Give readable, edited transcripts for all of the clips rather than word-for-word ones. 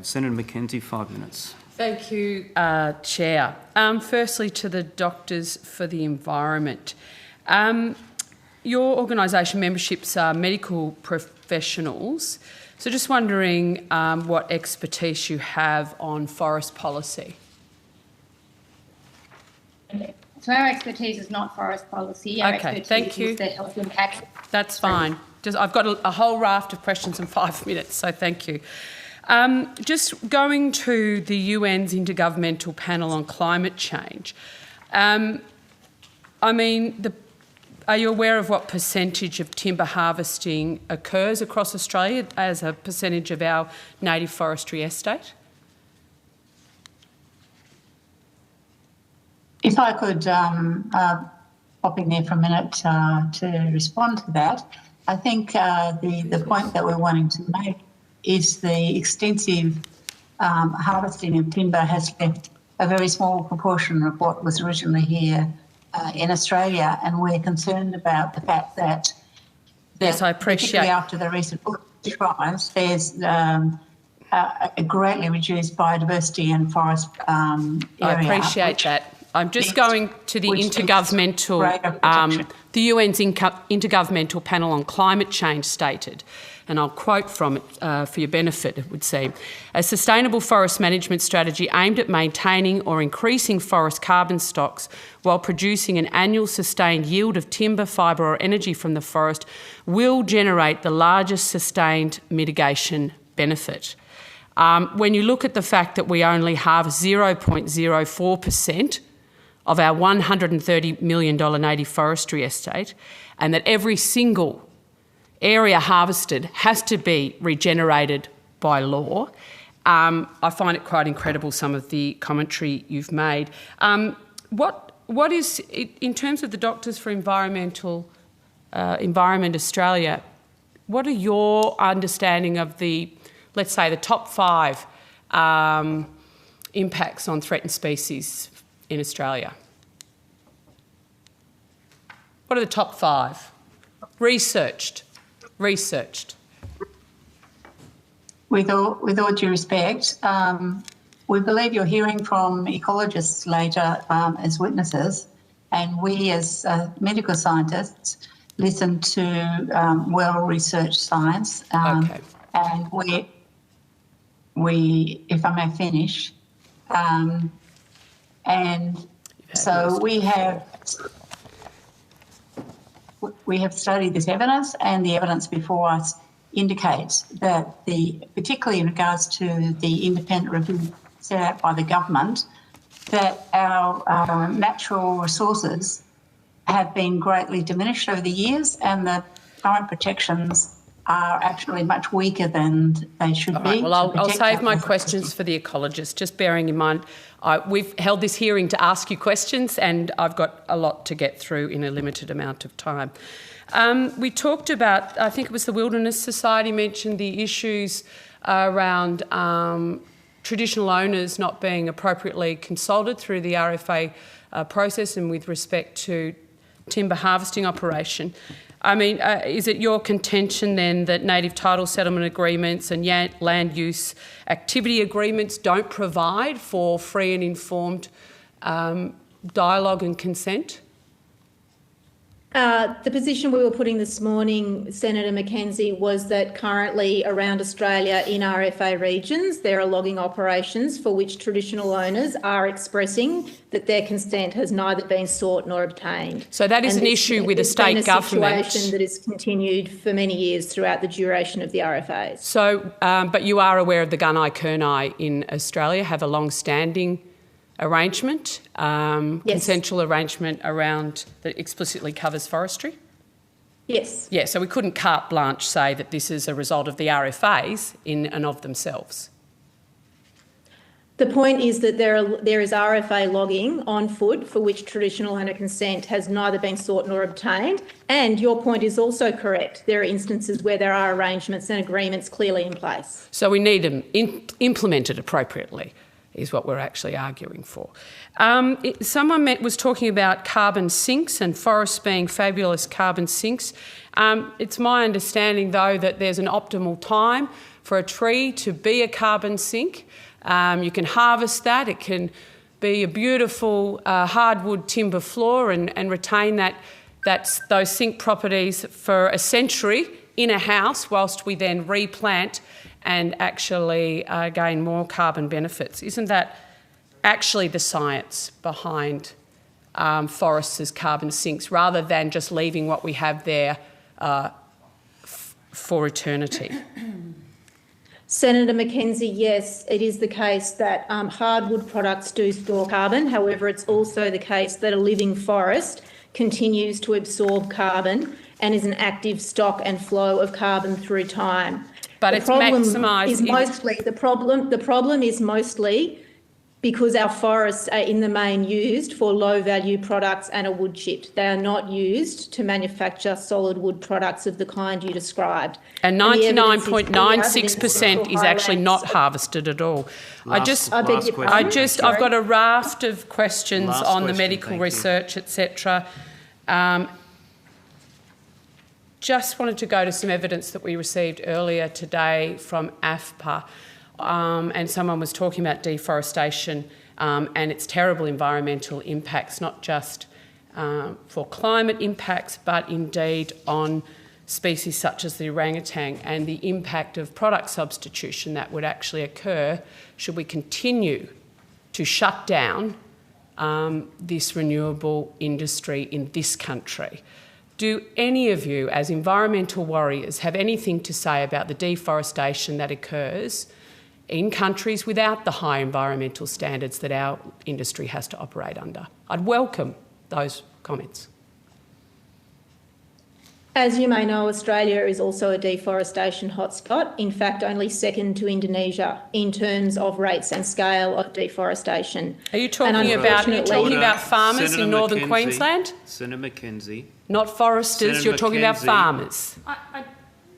Senator McKenzie, 5 minutes. Thank you, Chair. Firstly, to the Doctors for the Environment. Your organisation memberships are medical professionals, so just wondering what expertise you have on forest policy. So our expertise is not forest policy. Our expertise thank you. is the health impact. That's fine. I've got a whole raft of questions in 5 minutes, so thank you. Just going to the UN's Intergovernmental Panel on Climate Change. Are you aware of what percentage of timber harvesting occurs across Australia as a percentage of our native forestry estate? If I could pop in there for a minute to respond to that, I think the point that we're wanting to make is the extensive harvesting of timber has left a very small proportion of what was originally here in Australia, and we're concerned about the fact that yes, I appreciate, particularly after the recent bushfires, there's a greatly reduced biodiversity and forest area. I appreciate that. I'm just going to the Intergovernmental, the UN's Intergovernmental Panel on Climate Change stated, and I'll quote from it for your benefit, it would seem, a sustainable forest management strategy aimed at maintaining or increasing forest carbon stocks while producing an annual sustained yield of timber, fibre or energy from the forest will generate the largest sustained mitigation benefit. When you look at the fact that we only have 0.04% of our $130 million native forestry estate, and that every single area harvested has to be regenerated by law, I find it quite incredible, some of the commentary you've made. What is, in terms of the Doctors for Environment Australia, what are your understanding of the, let's say, the top 5 impacts on threatened species in Australia? What are the top 5? Researched. With all due respect, we believe you're hearing from ecologists later as witnesses, and we as medical scientists listen to well-researched science. Okay. And we, if I may finish, and so we have studied this evidence, and the evidence before us indicates that particularly in regards to the independent review set out by the government, that our natural resources have been greatly diminished over the years, and the current protections are actually much weaker than they should be. Right, well, I'll save my questions for the ecologist, just bearing in mind we've held this hearing to ask you questions, and I've got a lot to get through in a limited amount of time. We talked about, I think it was the Wilderness Society mentioned the issues around traditional owners not being appropriately consulted through the RFA process and with respect to timber harvesting operation. I mean, is it your contention then that native title settlement agreements and land use activity agreements don't provide for free and informed dialogue and consent? The position we were putting this morning, Senator McKenzie, was that currently around Australia in RFA regions there are logging operations for which traditional owners are expressing that their consent has neither been sought nor obtained. So that is an issue with the state government. It's been a situation that has continued for many years throughout the duration of the RFAs. So, but you are aware of the Gunai-Kurnai in Australia have a long-standing arrangement, yes. Consensual arrangement around that explicitly covers forestry? Yes. Yeah, so we couldn't carte blanche say that this is a result of the RFAs in and of themselves. The point is that there is RFA logging on foot for which traditional owner consent has neither been sought nor obtained, and your point is also correct. There are instances where there are arrangements and agreements clearly in place. So we need them implemented appropriately, is what we're actually arguing for. Someone was talking about carbon sinks and forests being fabulous carbon sinks. It's my understanding, though, that there's an optimal time for a tree to be a carbon sink. You can harvest that. It can be a beautiful hardwood timber floor and retain those sink properties for a century in a house, whilst we then replant and actually gain more carbon benefits. Isn't that actually the science behind forests as carbon sinks, rather than just leaving what we have there for eternity? Senator McKenzie, yes, it is the case that hardwood products do store carbon. However, it's also the case that a living forest continues to absorb carbon and is an active stock and flow of carbon through time. But it's maximised. The problem is mostly because our forests are in the main used for low-value products and are wood chipped. They are not used to manufacture solid wood products of the kind you described. And 99.96% is actually not harvested at all. I've got a raft of questions on the medical research, etc. Just wanted to go to some evidence that we received earlier today from AFPA. And someone was talking about deforestation and its terrible environmental impacts, not just for climate impacts, but indeed on species such as the orangutan, and the impact of product substitution that would actually occur should we continue to shut down this renewable industry in this country. Do any of you, as environmental warriors, have anything to say about the deforestation that occurs in countries without the high environmental standards that our industry has to operate under? I'd welcome those comments. As you may know, Australia is also a deforestation hotspot, in fact only second to Indonesia in terms of rates and scale of deforestation. Are you talking about farmers Senator in northern McKenzie, Queensland? Senator McKenzie. Not foresters, Senator you're talking about McKenzie. farmers.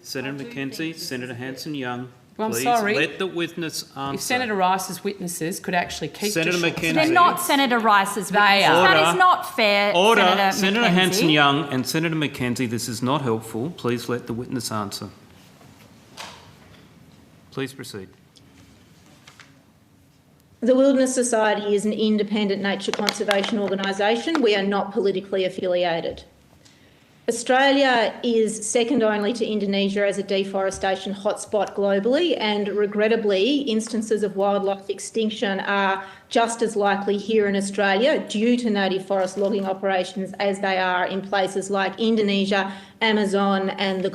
Senator McKenzie, Senator Hanson-Young, Well, I'm please sorry. let the witness answer. If Senator Rice's witnesses could actually keep Senator to short McKenzie. They're not Senator Rice's witnesses. are. That is not fair, Order. Senator Senator McKenzie. Hanson-Young and Senator McKenzie, this is not helpful. Please let the witness answer. Please proceed. The Wilderness Society is an independent nature conservation organisation. We are not politically affiliated. Australia is second only to Indonesia as a deforestation hotspot globally, and regrettably, instances of wildlife extinction are just as likely here in Australia due to native forest logging operations as they are in places like Indonesia, Amazon and the